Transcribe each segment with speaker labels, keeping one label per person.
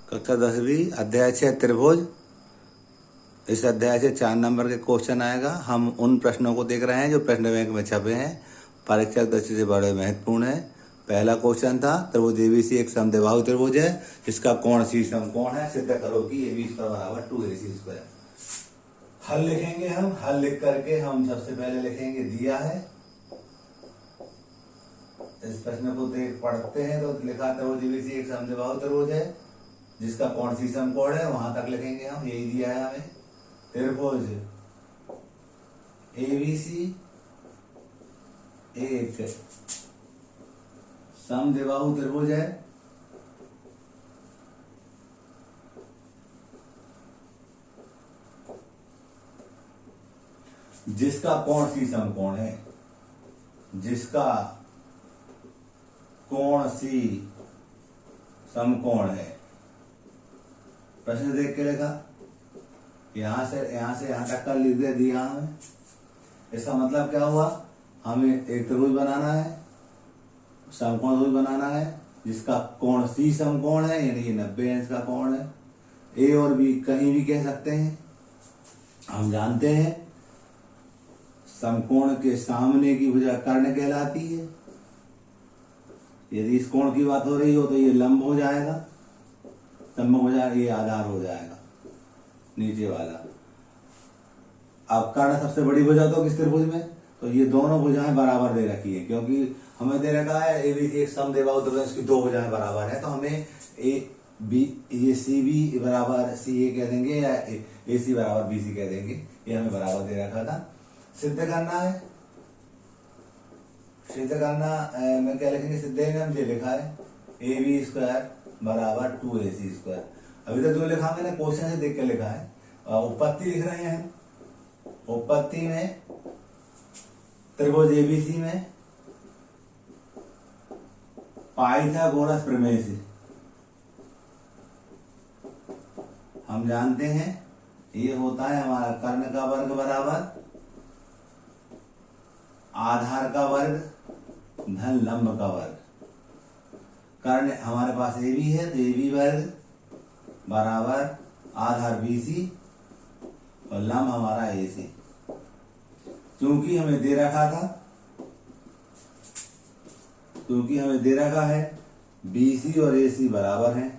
Speaker 1: कक्षा 10वीं अध्याय 6 त्रिभुज। इस अध्याय से 4 नंबर के क्वेश्चन आएगा। हम उन प्रश्नों को देख रहे हैं जो प्रश्न बैंक में छपे हैं, परीक्षा की दृष्टि से बड़े महत्वपूर्ण है। पहला क्वेश्चन था त्रिभुज एबीसी एक समद्विबाहु त्रिभुज है जिसका कोण सी समकोण है, सिद्ध करो कि AB बराबर 2AC²। हल लिखेंगे हम। हल लिख करके हम सबसे पहले लिखेंगे दिया है। इस प्रश्न को देख पढ़ते हैं तो लिखा त्रिभुज एबीसी एक समद्विबाहु त्रिभुज है जिसका कोण सी समकोण है, वहां तक लिखेंगे हम। यही दिया है हमें। त्रिभुज एबीसी एक समद्विबाहु त्रिभुज है जिसका कोण सी समकोण है, जिसका कोण सी समकोण है। प्रश्न देख के लिखा, यहां से यहां तक का लिख दिया हमें। इसका मतलब क्या हुआ, हमें एक त्रिभुज बनाना है, समकोण त्रिभुज बनाना है जिसका कोण सी समकोण है, यानी कि 90 अंश का कोण है। ए और बी कहीं भी कह सकते हैं। हम जानते हैं समकोण के सामने की भुजा कर्ण कहलाती है। यदि इस कोण की बात हो रही हो तो ये लंब हो जाएगा, लंब हो जाएगा, ये आधार हो जाएगा नीचे वाला। अब कर्ण सबसे बड़ी भुजा तो किस त्रिभुज में, तो ये दोनों भुजाएं बराबर दे रखी है, क्योंकि हमें दे रखा है एबीसी एक समद्विबाहु त्रिभुज इसकी दो भुजाएं बराबर है, तो हमें ये सी बी बराबर सी ए कह देंगे या ए सी बराबर बी सी कह देंगे। ये हमें बराबर दे रखा था। सिद्ध करना है। सिद्ध करना में क्या लिखेंगे, सिद्ध में हम ये लिखा है AB² बराबर 2AC²। अभी तक जो लिखा मैंने क्वेश्चन से देख के लिखा है। उत्पत्ति लिख रहे हैं। उत्पत्ति में त्रिभुज एबीसी में पाइथागोरस प्रमेय से हम जानते हैं ये होता है हमारा कर्ण का वर्ग बराबर आधार का वर्ग धन लंब का वर्ग। कर्ण हमारे पास AB है तो AB वर्ग बराबर आधार BC और लंब हमारा AC। क्योंकि हमें दे रखा है BC और AC बराबर हैं।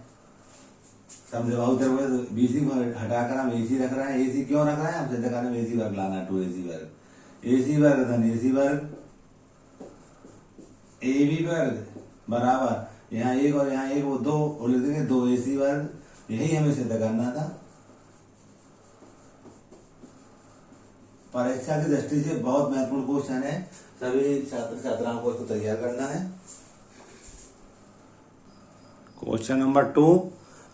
Speaker 1: समद्विबाहु त्रिभुज BC को हटाकर हम AC रख रहे हैं। AC क्यों रख रहे हैं, हम सिद्ध करने में AC वर्ग लाना है, 2AC वर्ग। AC वर्ग धन AC वर्ग, AB वर्ग बराबर यहाँ एक और यहाँ एक, वो दो लिख देंगे 2AC वर्ग। यही हमें सिद्ध करना था। परीक्षा की दृष्टि से बहुत महत्वपूर्ण क्वेश्चन है, सभी छात्र छात्राओं को इसको तैयार करना है। क्वेश्चन नंबर 2,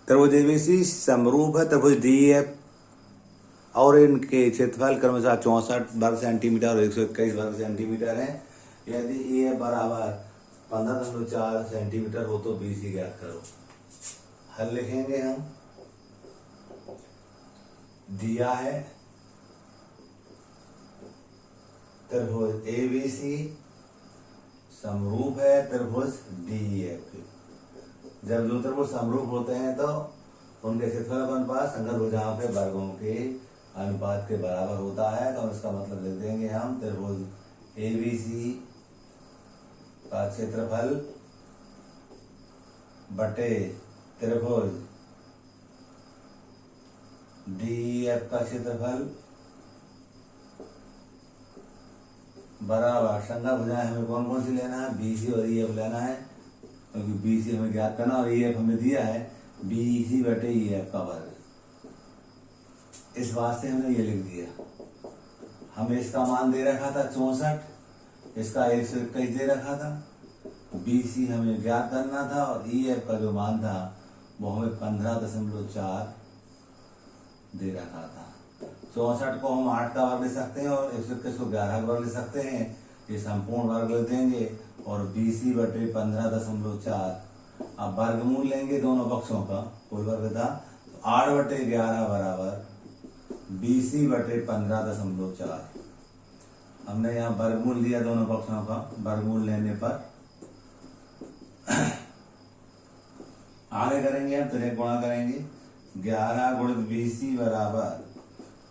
Speaker 1: त्रिभुज एबीसी समरूप है त्रिभुज DEF और इनके क्षेत्रफल क्रमशः 64 वर्ग सेंटीमीटर और 121 वर्ग सेंटीमीटर है। यदि EF बराबर 15.4 सेंटीमीटर हो तो BC ज्ञात करो। हल लिखेंगे हम। दिया है त्रिभुज एबीसी समरूप है त्रिभुज DEF के। जब दो त्रिभुज समरूप होते हैं तो उनके क्षेत्रफल का अनुपात संगत भुजाओं के वर्गों के अनुपात के बराबर होता है। तो इसका मतलब लिख देंगे हम त्रिभुज एबीसी का क्षेत्रफल बटे त्रिभुज DEF का क्षेत्रफल बराबर संगत भुजाएं हमें कौन कौन सी लेना है, BC और EF लेना है, क्योंकि BC हमें ज्ञात करना और EF हमें दिया है BC बटे EF का वर्ग। इस बात से हमने ये लिख दिया। हमें इसका मान दे रखा था 64, इसका 121 दे रखा था। BC हमें ज्ञात करना था और EF का जो मान था वो हमें 15.4 दे रखा था। 64 को हम 8 का वर्ग ले सकते हैं और 121 को 11 का वर्ग ले सकते हैं। ये संपूर्ण वर्ग ले देंगे और BC बटे 15.4। अब वर्गमूल लेंगे दोनों पक्षों का, कुल वर्ग था, तो 8 बटे 11 बराबर BC बटे 15.4। हमने यहाँ वर्गमूल लिया दोनों पक्षों का। वर्गमूल लेने पर आगे करेंगे हम, तो गुणा करेंगे 11 गुणित BC बराबर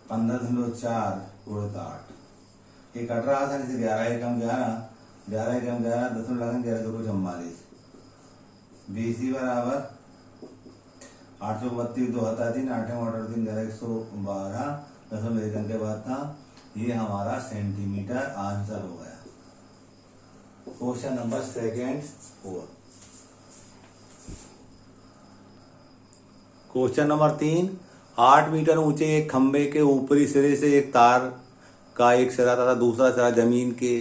Speaker 1: 15.4 गुणित 8। ये कट रहा था, जैसे 11 एकम 11, 11 एकम 11, 10 में लगेंगे 11 2 44। BC बराबर 832 2 हता 3 8 ऑर्डर 3 11 112 दशमलव एक अंक के बाद था। ये हमारा सेंटीमीटर आंसर हो गया। Question number second 4। Question number 3, 8 metre ऊंचे एक खंबे के ऊपरी सिरे से एक तार का एक सिरा तथा दूसरा सिरा जमीन के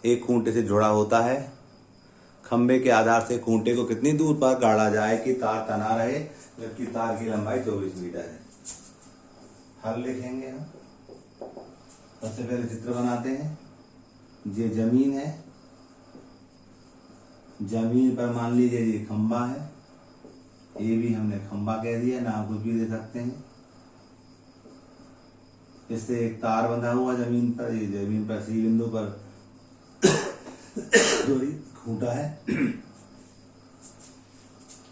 Speaker 1: एक खूंटे से जुड़ा होता है। खंबे के आधार से खूंटे को कितनी दूर पर गाड़ा जाए कि तार तना रहे, जबकि तार की लंबाई 24 मीटर है। हल लिखेंगे हम। सबसे पहले चित्र बनाते हैं। ये जमीन है, जमीन पर मान लीजिए ये खंबा है, ये भी हमने खंबा कह दिया, नाम कुछ भी दे सकते हैं। इससे एक तार बंधा हुआ जमीन पर, ये जमीन पर सी बिंदु पर दूरी खूंटा है।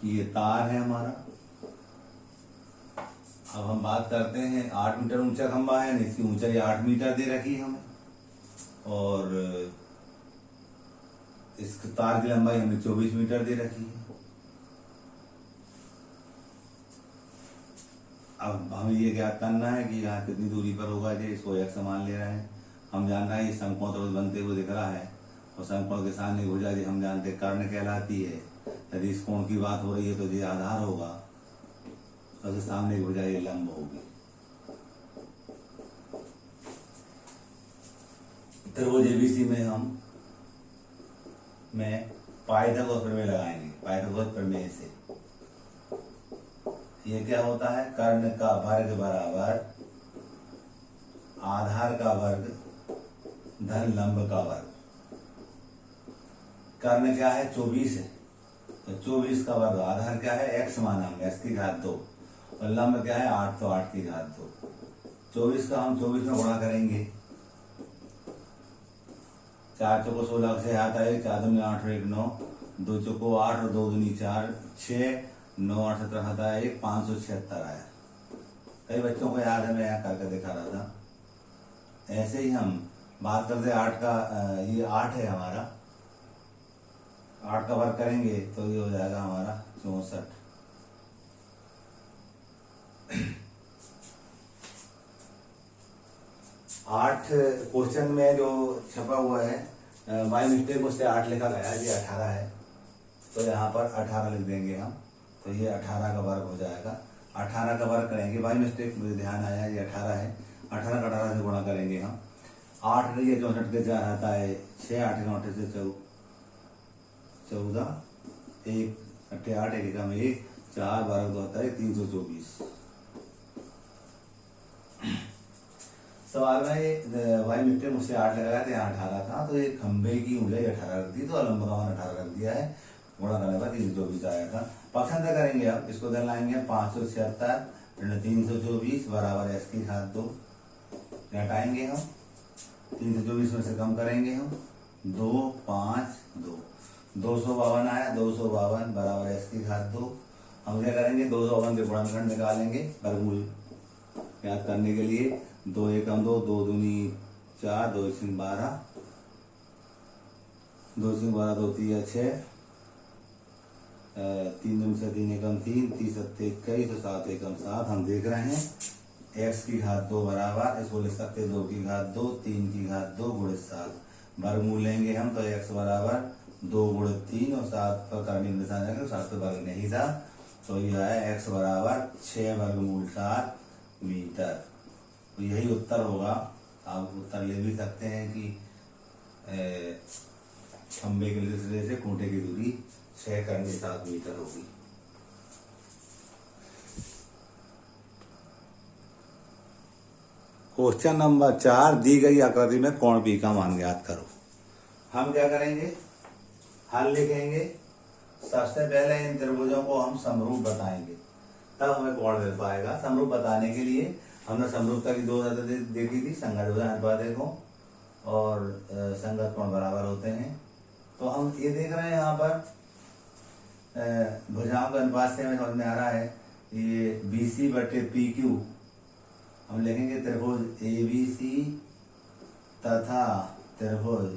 Speaker 1: ये तार है हमारा। अब हम बात करते हैं, 8 मीटर ऊंचा खंबा है, इसकी ऊंचाई 8 मीटर दे रखी है हमें, और इस तार की लंबाई हमें 24 मीटर दे रखी है। अब हमें ये ज्ञात करना है कि यहाँ कितनी दूरी पर होगा। ये इसको एक समान ले रहे हैं। हम जानना है ये समकोण त्रिभुज बनते हुए दिख रहा है, और समकोण के सामने भुजा जी हम जानते कर्ण कहलाती है। यदि इस कोण की बात हो रही है तो ये आधार होगा, और सामने की भुजा ये लंब होगी। त्रिभुज ABC में पाइथागोरस प्रमेय लगाएंगे। पाइथागोरस प्रमेय से ये क्या होता है, कर्ण का वर्ग बराबर आधार का वर्ग धन लंब का वर्ग। कर्ण क्या है, 24 है, तो 24 का वर्ग। आधार क्या है, x माना हमने, x की घात 2, और लंब क्या है 8, तो 8 की घात 2। 24 का हम 24 में गुणा करेंगे। 4 चौको 16 से आता है, 4 दूनी 8 और 1 9, 2 चौको 8 और 2 दूनी 4 6, 9 8 17 आता है 576 आया। कई बच्चों को याद है, मैं यहाँ करके दिखा रहा था। ऐसे ही हम बात करते 8 का, ये 8 है हमारा, 8 का वर्ग करेंगे तो ये हो जाएगा हमारा 64। 8 क्वेश्चन में जो छपा हुआ है बाय मिस्टेक उससे 8 लिखा गया है, ये 18 है, तो यहाँ पर 18 लिख देंगे हम, तो ये 18 का वर्ग हो जाएगा। 18 का वर्ग करेंगे, बाय मिस्टेक मुझे ध्यान आया ये 18 है। 18 का 18 से गुणा करेंगे हम। 8 ये 64 के 4 आता है 6, 8 के 8 से 14, 1 8 8 1 एकम 1 4 12 2 आता है 324। सवाल में वाई मिस्टेक मुझसे 8 लगाया था, यहाँ 18 था, तो ये खंबे की ऊंचाई 18 रख दी, तो लंब का मान 18 रख दिया है। गुणा करने पर 324 आया था। पक्षांतर करेंगे अब, इसको इधर लाएंगे 576 324 बराबर x की घात 2। घटाएंगे हम, 324 में से कम करेंगे हम, 2 5 2, 252 आया, 252 बराबर x की घात 2। हम क्या करेंगे, 252 के गुणनखंड निकालेंगे वर्गमूल याद करने के लिए। 2 एकम 2, 2 दूनी 4, 2 1 12, 2 1 12 2 3 6, 3 दूनी 6 3 एकम 3, 3 7 21, 7 एकम 7। हम देख रहे हैं x की घात 2 बराबर, इसको लिख सकते हैं 2 की घात 2 3 की घात 2 गुणित 7। वर्गमूल लेंगे हम, तो x बराबर 2 गुणित 3 और 7 पर कर्णिक निशान जाएगा, 7 पर वर्ग नहीं था, तो यह है x बराबर 6 वर्गमूल 7 मीटर। तो यही उत्तर होगा। आप उत्तर ले भी सकते हैं कि खंबे के सिरे से खूंटे की दूरी 6 कर्णिक 7 मीटर होगी। क्वेश्चन नंबर 4, दी गई आकृति में कोण P का मान ज्ञात करो। हम क्या करेंगे, हल लिखेंगे। सबसे पहले इन त्रिभुजों को हम समरूप बताएंगे, तब हमें कोण मिल पाएगा। समरूप बताने के लिए हमने समरूपता की 2 आदतें देखी थी, संगत अनुपात को और संगत कोण बराबर होते हैं। तो हम ये देख रहे हैं यहाँ पर भुजाओं के अनुपात से हमें समझ में आ रहा है ये BC बटे PQ हम लिखेंगे त्रिभुज ABC तथा त्रिभुज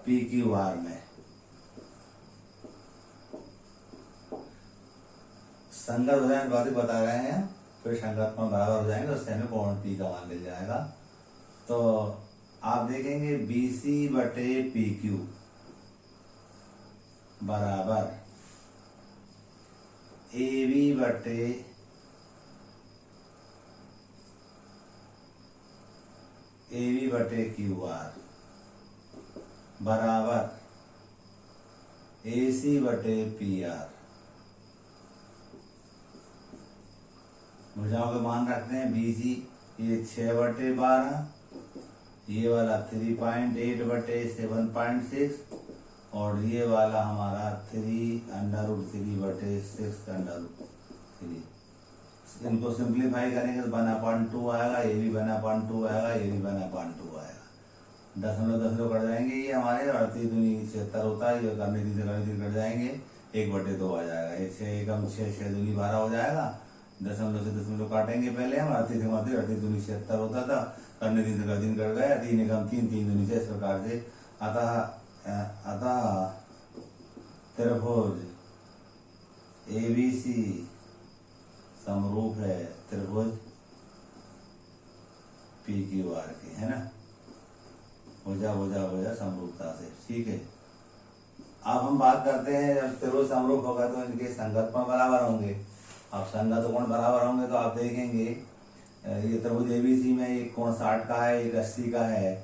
Speaker 1: PQR में संगत हो जाए बात बता रहे हैं, फिर संगत में बराबर हो जाएंगे, उससे हमें कोण P का मान मिल जाएगा। तो आप देखेंगे BC बटे PQ बराबर AB बटे QR बराबर AC बटे PR। भुजाओं के मान रखते हैं BC ये 6/12, ये वाला 3.8 बटे 7.6 और ये वाला हमारा 3√3 बटे 6√3। इनको सिंप्लीफाई करेंगे तो 1/2 आएगा, ये भी 1/2 आएगा, ये भी 1/2 आएगा। दशमलव कट जाएंगे, ये हमारे 38 दूनी 76 होता है, ये करने की कट जाएंगे, 1/2 आ जाएगा। ये 6 एकम 6 6 दूनी 12 हो जाएगा। दशमलव से दशमलव काटेंगे पहले हम, 38 दूनी 76 होता था, करने दिन कट गया, 3 एकम 3 3 दूनी 6 इस प्रकार से। अतः त्रिभुज ABC समरूप है त्रिभुज PQR के, है ना, भुजा समरूपता से। ठीक है, अब हम बात करते हैं जब त्रिभुज समरूप होगा तो इनके संगत कोण बराबर होंगे। अब संगत कोण बराबर होंगे तो आप देखेंगे ये त्रिभुज ABC में एक कोण 60 का है, एक 80 का है।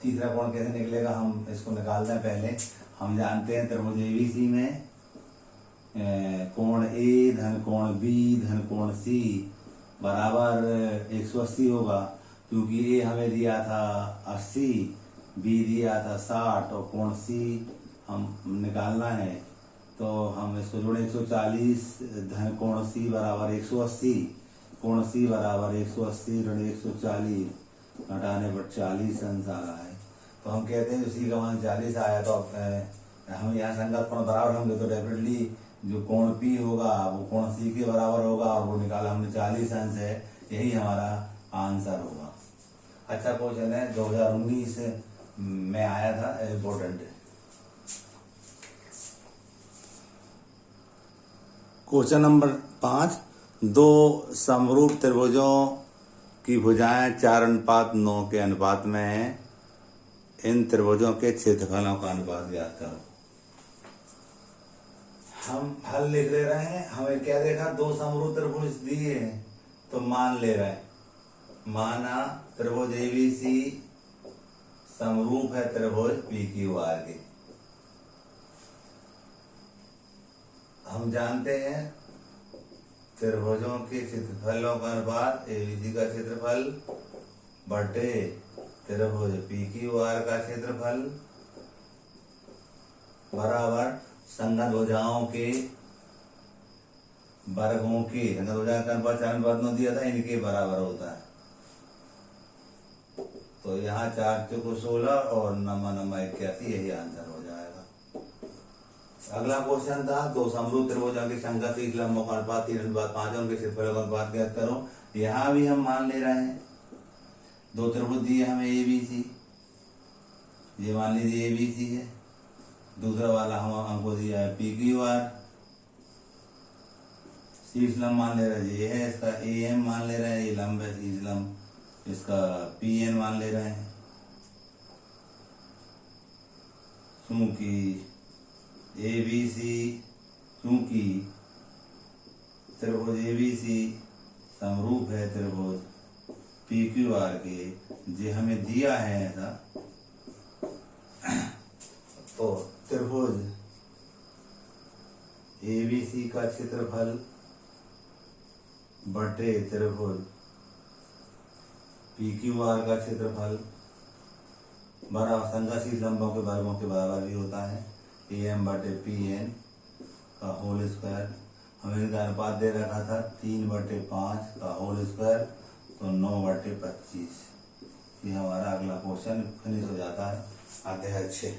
Speaker 1: तीसरा कोण कैसे निकलेगा, हम इसको निकालते हैं। पहले हम जानते हैं त्रिभुज ABC में कोण A धन कोण B धन कोण C बराबर 180 होगा, क्योंकि A हमें दिया था 80, B दिया था 60 और कोण C हम निकालना है। तो हम इसको जोड़े 140 धन कोण C बराबर 180, कोण C बराबर 180 ऋण 140 घटाने पर 40 अंश आ रहा है। तो हम कहते हैं उसी का मान 40 आया, तो हम यहाँ संगत कोण बराबर होंगे तो डेफिनेटली जो कोण P होगा वो कोण C के बराबर होगा, और वो निकाला हमने 40 अंश है, यही हमारा आंसर होगा। अच्छा क्वेश्चन है, 2019 में आया था, इम्पोर्टेंट है। क्वेश्चन नंबर 5, दो समरूप त्रिभुजों की भुजाएं 4:9 के अनुपात में हैं, इन त्रिभुजों के क्षेत्रफलों का अनुपात ज्ञात करो। हम हल लिख ले रहे हैं, हमें क्या देखा, दो समरूप त्रिभुज दिए हैं तो मान ले रहे हैं। माना त्रिभुज ABC समरूप है त्रिभुज PQR के। हम जानते हैं त्रिभुजों के क्षेत्रफलों का अनुपात ABC का क्षेत्रफल बटे त्रिभुज PQR का क्षेत्रफल बराबर संगत भुजाओं के वर्गों के, संगत भुजाओं का अनुपात 4:9 दिया था, इनके बराबर होता है। तो यहाँ 4 × 16 और 9 81, यही आंसर हो जाएगा। अगला क्वेश्चन था, दो समरूप त्रिभुजों के संगत लंबों का अनुपात 3:5, उनके क्षेत्रफलों का अनुपात ज्ञात करो। यहाँ भी हम मान ले रहे हैं, दो त्रिभुज दिए हमें ABC, ये मान लीजिए ABC है, दूसरा वाला हमको दिया है PQR। शीर्ष लंब मान ले रहे हैं, ये है इसका AM मान ले रहे हैं, ये लंब है शीर्ष लंब, इसका PN मान ले रहे हैं। चूंकि त्रिभुज ABC समरूप है त्रिभुज PQR के, जो हमें दिया है ऐसा, तो त्रिभुज ABC का क्षेत्रफल बटे त्रिभुज PQR का क्षेत्रफल बराबर संगत लंबों के वर्गों के बराबर भी होता है, AM बटे PN का होल स्क्वायर। हमें इनका अनुपात दे रखा था 3/5 का होल स्क्वायर, तो 9/25। ये हमारा अगला क्वेश्चन फिनिश हो जाता है अध्याय 6।